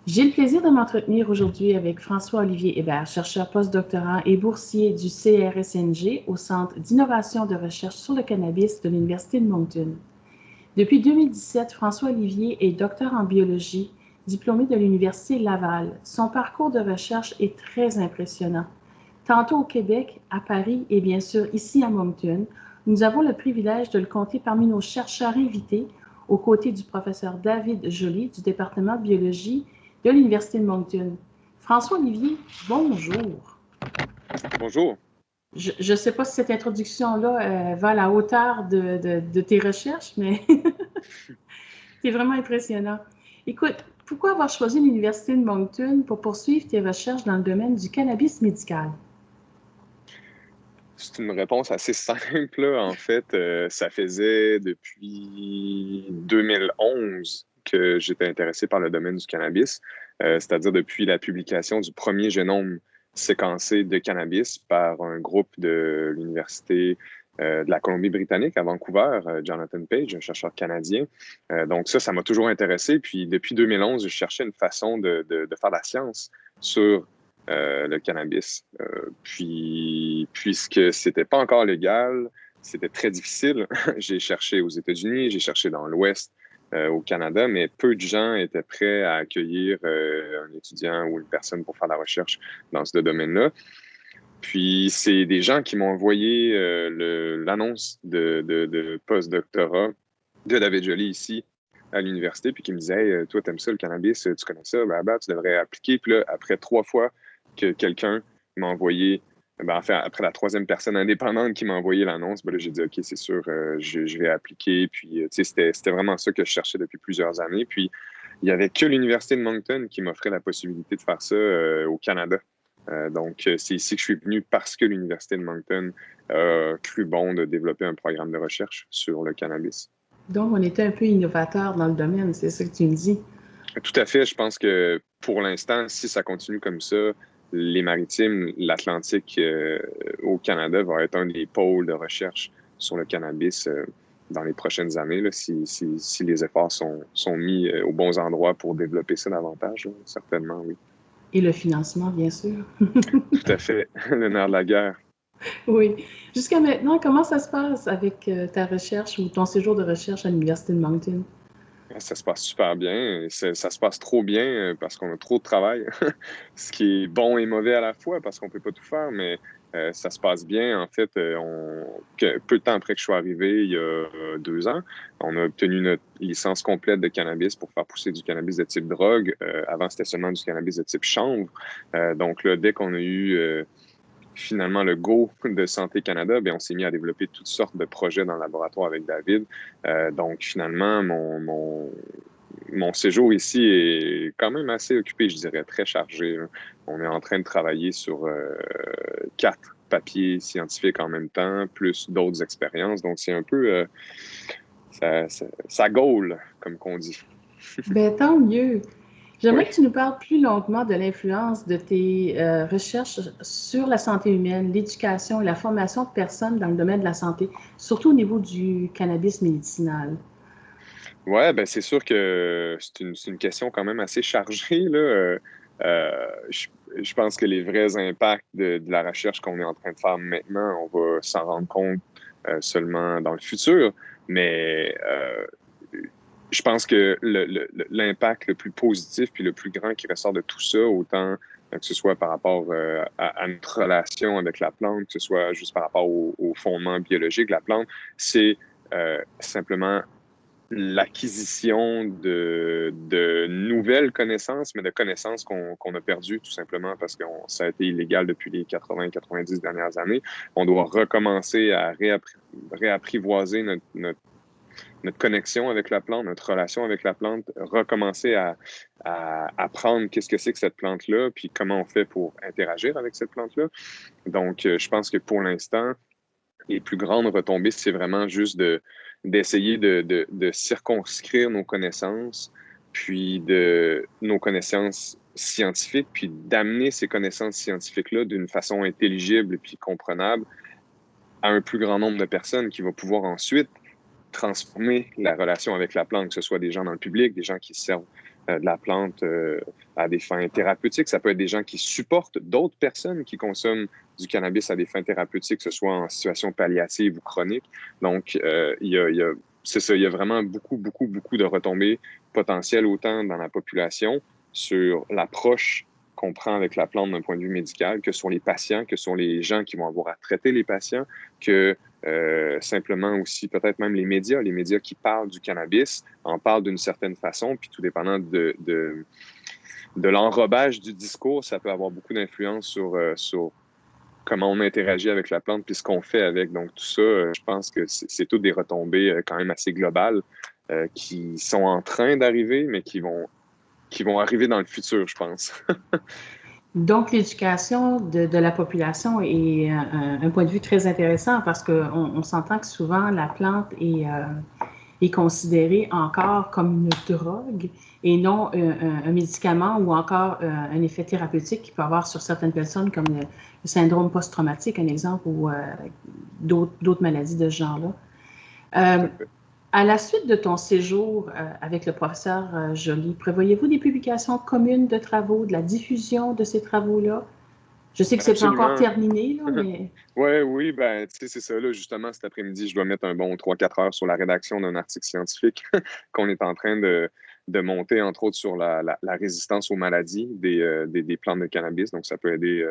J'ai le plaisir de m'entretenir aujourd'hui avec François-Olivier Hébert, chercheur postdoctorant et boursier du CRSNG au Centre d'innovation de recherche sur le cannabis de l'Université de Moncton. Depuis 2017, François-Olivier est docteur en biologie, diplômé de l'Université Laval. Son parcours de recherche est très impressionnant. Tantôt au Québec, à Paris et bien sûr ici à Moncton, nous avons le privilège de le compter parmi nos chercheurs invités aux côtés du professeur David Joly du département de biologie de l'Université de Moncton. François-Olivier, bonjour. Bonjour. Je ne sais pas si cette introduction-là va à la hauteur de tes recherches, mais c'est vraiment impressionnant. Écoute, pourquoi avoir choisi l'Université de Moncton pour poursuivre tes recherches dans le domaine du cannabis médical? C'est une réponse assez simple, là. En fait, ça faisait depuis 2011 que j'étais intéressé par le domaine du cannabis, c'est-à-dire depuis la publication du premier génome séquencé de cannabis par un groupe de l'Université de la Colombie-Britannique à Vancouver, Jonathan Page, un chercheur canadien. Donc ça m'a toujours intéressé. Puis depuis 2011, je cherchais une façon de faire de la science sur le cannabis. Puis, puisque c'était pas encore légal, c'était très difficile. J'ai cherché aux États-Unis, j'ai cherché dans l'Ouest, au Canada, mais peu de gens étaient prêts à accueillir un étudiant ou une personne pour faire la recherche dans ce domaine-là. Puis, c'est des gens qui m'ont envoyé l'annonce de post-doctorat de David Joly ici à l'université, puis qui me disait hey, toi, t'aimes ça le cannabis, tu connais ça, bah, tu devrais appliquer. Puis là, après 3 fois que quelqu'un m'a envoyé, enfin, après la troisième personne indépendante qui m'a envoyé l'annonce, ben là, j'ai dit OK, c'est sûr, je vais appliquer. Puis, tu sais, c'était vraiment ça que je cherchais depuis plusieurs années. Puis, il n'y avait que l'Université de Moncton qui m'offrait la possibilité de faire ça au Canada. Donc, c'est ici que je suis venu parce que l'Université de Moncton a cru bon de développer un programme de recherche sur le cannabis. Donc, on était un peu innovateur dans le domaine, c'est ça que tu me dis. Tout à fait. Je pense que pour l'instant, si ça continue comme ça, les maritimes, l'Atlantique au Canada va être un des pôles de recherche sur le cannabis dans les prochaines années, là, si les efforts sont mis aux bons endroits pour développer ça davantage, là, certainement, oui. Et le financement, bien sûr. Tout à fait. Le nerf de la guerre. Oui. Jusqu'à maintenant, comment ça se passe avec ta recherche ou ton séjour de recherche à l'Université de Moncton? Ça se passe super bien. Ça se passe trop bien parce qu'on a trop de travail, ce qui est bon et mauvais à la fois parce qu'on peut pas tout faire, mais ça se passe bien. En fait, peu de temps après que je suis arrivé, il y a 2 ans, on a obtenu notre licence complète de cannabis pour faire pousser du cannabis de type drogue. Avant, c'était seulement du cannabis de type chanvre. Donc là, dès qu'on a eu finalement le go de Santé Canada, bien, on s'est mis à développer toutes sortes de projets dans le laboratoire avec David. Donc finalement, mon séjour ici est quand même assez occupé, je dirais, très chargé, là. On est en train de travailler sur 4 papiers scientifiques en même temps, plus d'autres expériences. Donc c'est un peu, ça gaule, comme qu'on dit. Ben, tant mieux. J'aimerais Oui. que tu nous parles plus longuement de l'influence de tes recherches sur la santé humaine, l'éducation et la formation de personnes dans le domaine de la santé, surtout au niveau du cannabis médicinal. Ouais, ben c'est sûr que c'est une question quand même assez chargée, là. Je pense que les vrais impacts de la recherche qu'on est en train de faire maintenant, on va s'en rendre compte seulement dans le futur. Mais je pense que l'impact le plus positif puis le plus grand qui ressort de tout ça, autant que ce soit par rapport à notre relation avec la plante, que ce soit juste par rapport au fondement biologique de la plante, c'est simplement l'acquisition de nouvelles connaissances, mais de connaissances qu'on a perdues tout simplement parce que ça a été illégal depuis les 80-90 dernières années. On doit recommencer à réapprivoiser notre connexion avec la plante, notre relation avec la plante, recommencer à apprendre qu'est-ce que c'est que cette plante-là, puis comment on fait pour interagir avec cette plante-là. Donc, je pense que pour l'instant, les plus grandes retombées, c'est vraiment juste d'essayer de circonscrire nos connaissances, puis de nos connaissances scientifiques, puis d'amener ces connaissances scientifiques-là d'une façon intelligible puis comprenable à un plus grand nombre de personnes qui va pouvoir ensuite transformer la relation avec la plante, que ce soit des gens dans le public, des gens qui servent de la plante à des fins thérapeutiques. Ça peut être des gens qui supportent d'autres personnes qui consomment du cannabis à des fins thérapeutiques, que ce soit en situation palliative ou chronique. Donc, c'est ça, il y a vraiment beaucoup, beaucoup, beaucoup de retombées potentielles autant dans la population sur l'approche qu'on prend avec la plante d'un point de vue médical, que sur les patients, que sur les gens qui vont avoir à traiter les patients, que simplement aussi peut-être même les médias qui parlent du cannabis en parlent d'une certaine façon, puis tout dépendant de l'enrobage du discours, ça peut avoir beaucoup d'influence sur comment on interagit avec la plante puis ce qu'on fait avec. Donc tout ça, je pense que c'est toutes des retombées quand même assez globales qui sont en train d'arriver, mais qui vont arriver dans le futur, je pense. Donc, l'éducation de la population est un point de vue très intéressant parce qu'on s'entend que souvent la plante est considérée encore comme une drogue et non un médicament ou encore un effet thérapeutique qu'il peut avoir sur certaines personnes comme le syndrome post-traumatique, un exemple, ou d'autres maladies de ce genre-là. À la suite de ton séjour avec le professeur Joly, prévoyez-vous des publications communes de travaux, de la diffusion de ces travaux-là? Je sais que c'est pas encore terminé, là, mais... Oui, ben, tu sais, c'est ça, là, justement, cet après-midi, je dois mettre un bon 3-4 heures sur la rédaction d'un article scientifique qu'on est en train de monter, entre autres, sur la résistance aux maladies des plantes de cannabis. Donc, ça peut aider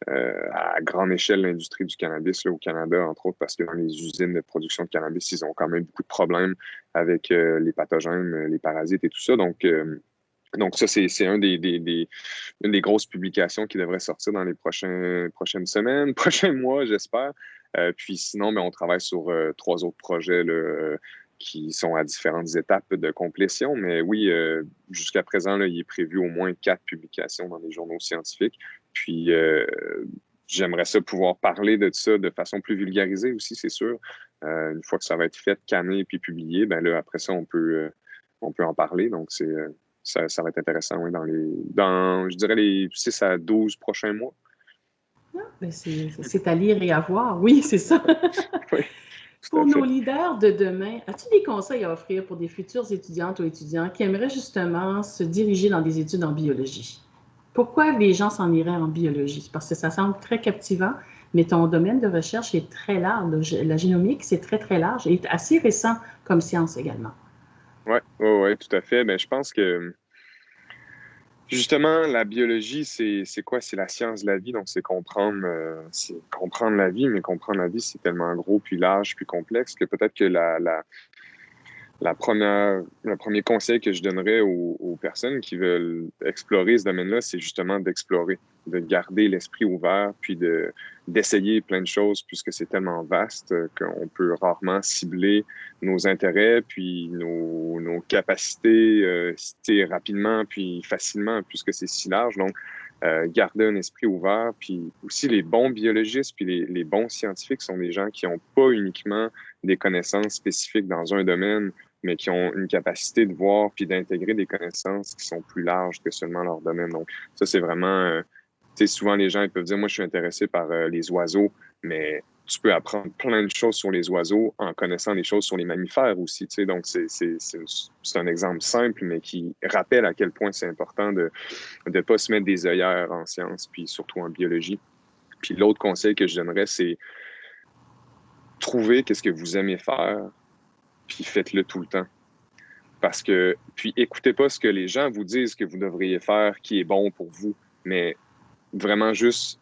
à grande échelle l'industrie du cannabis là, au Canada, entre autres, parce que dans les usines de production de cannabis, ils ont quand même beaucoup de problèmes avec les pathogènes, les parasites et tout ça. Donc ça, c'est une des grosses publications qui devrait sortir dans les prochaines semaines, prochains mois, j'espère. Puis sinon, ben, on travaille sur 3 autres projets là, qui sont à différentes étapes de complétion. Mais oui, jusqu'à présent, là, il est prévu au moins 4 publications dans les journaux scientifiques. Puis j'aimerais ça pouvoir parler de ça de façon plus vulgarisée aussi, c'est sûr. Une fois que ça va être fait, canné puis publié, ben là, après ça, on peut en parler. Donc, ça va être intéressant, oui, je dirais, les 6 à 12 prochains mois. Ah, ben c'est à lire et à voir, oui, c'est ça. Oui, tout à Pour nos fait. leaders de demain, as-tu des conseils à offrir pour des futures étudiantes ou étudiants qui aimeraient justement se diriger dans des études en biologie? Pourquoi les gens s'en iraient en biologie? Parce que ça semble très captivant, mais ton domaine de recherche est très large. La génomique, c'est très, très large et assez récent comme science également. Oui, tout à fait. Ben, je pense que justement, la biologie, c'est quoi? C'est la science de la vie, donc c'est comprendre la vie, mais comprendre la vie, c'est tellement gros, puis large, puis complexe que peut-être que le premier conseil que je donnerais aux personnes qui veulent explorer ce domaine-là, c'est justement d'explorer, de garder l'esprit ouvert, puis d'essayer plein de choses, puisque c'est tellement vaste qu'on peut rarement cibler nos intérêts, puis nos capacités rapidement, puis facilement, puisque c'est si large. Donc, garder un esprit ouvert, puis aussi les bons biologistes, puis les bons scientifiques sont des gens qui n'ont pas uniquement des connaissances spécifiques dans un domaine, mais qui ont une capacité de voir puis d'intégrer des connaissances qui sont plus larges que seulement leur domaine. Donc, ça, c'est vraiment, tu sais, souvent les gens ils peuvent dire, moi, je suis intéressé par les oiseaux, mais tu peux apprendre plein de choses sur les oiseaux en connaissant des choses sur les mammifères aussi, tu sais. Donc, c'est un exemple simple, mais qui rappelle à quel point c'est important de ne pas se mettre des œillères en sciences, puis surtout en biologie. Puis l'autre conseil que je donnerais, c'est trouver qu'est-ce que vous aimez faire, puis faites-le tout le temps. Puis écoutez pas ce que les gens vous disent que vous devriez faire qui est bon pour vous, mais vraiment juste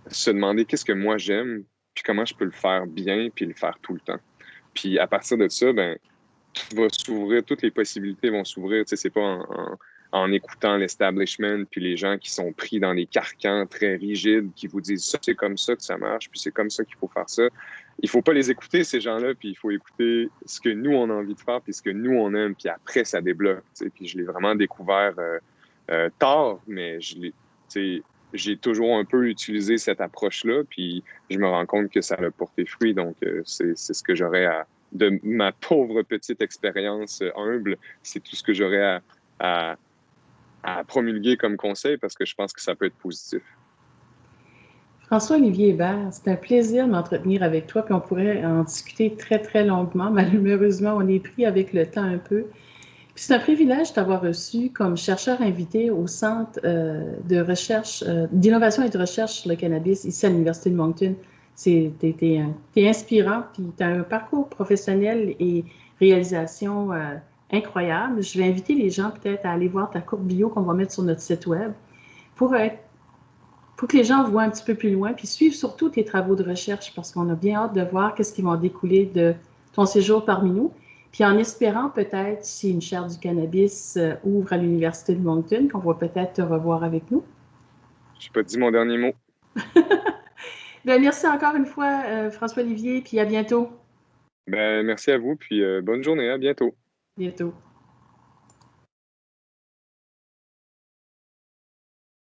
se demander qu'est-ce que moi j'aime, puis comment je peux le faire bien, puis le faire tout le temps. Puis à partir de ça, ben, tout va s'ouvrir, toutes les possibilités vont s'ouvrir. Tu sais, c'est pas en écoutant l'establishment, puis les gens qui sont pris dans des carcans très rigides, qui vous disent ça, c'est comme ça que ça marche, puis c'est comme ça qu'il faut faire ça. Il faut pas les écouter, ces gens-là, puis il faut écouter ce que nous, on a envie de faire, puis ce que nous, on aime, puis après, ça débloque. Tu sais. Puis je l'ai vraiment découvert tard, mais j'ai toujours un peu utilisé cette approche-là, puis je me rends compte que ça a porté fruit. Donc, c'est ce que j'aurais de ma pauvre petite expérience humble, c'est tout ce que j'aurais à promulguer comme conseil parce que je pense que ça peut être positif. François-Olivier Hébert, c'est un plaisir de m'entretenir avec toi, puis on pourrait en discuter très, très longuement. Malheureusement, on est pris avec le temps un peu. Puis C'est un privilège de t'avoir reçu comme chercheur invité au Centre de recherche, d'innovation et de recherche sur le cannabis ici à l'Université de Moncton. T'es inspirant, puis tu as un parcours professionnel et réalisation incroyable. Je vais inviter les gens peut-être à aller voir ta courte bio qu'on va mettre sur notre site web pour, pour que les gens voient un petit peu plus loin, puis suivent surtout tes travaux de recherche parce qu'on a bien hâte de voir qu'est-ce qui va en découler de ton séjour parmi nous. Puis en espérant peut-être, si une chaire du cannabis ouvre à l'Université de Moncton, qu'on va peut-être te revoir avec nous. Je n'ai pas dit mon dernier mot. Bien, merci encore une fois, François-Olivier, puis à bientôt. Ben, merci à vous, puis bonne journée, à bientôt. Bientôt.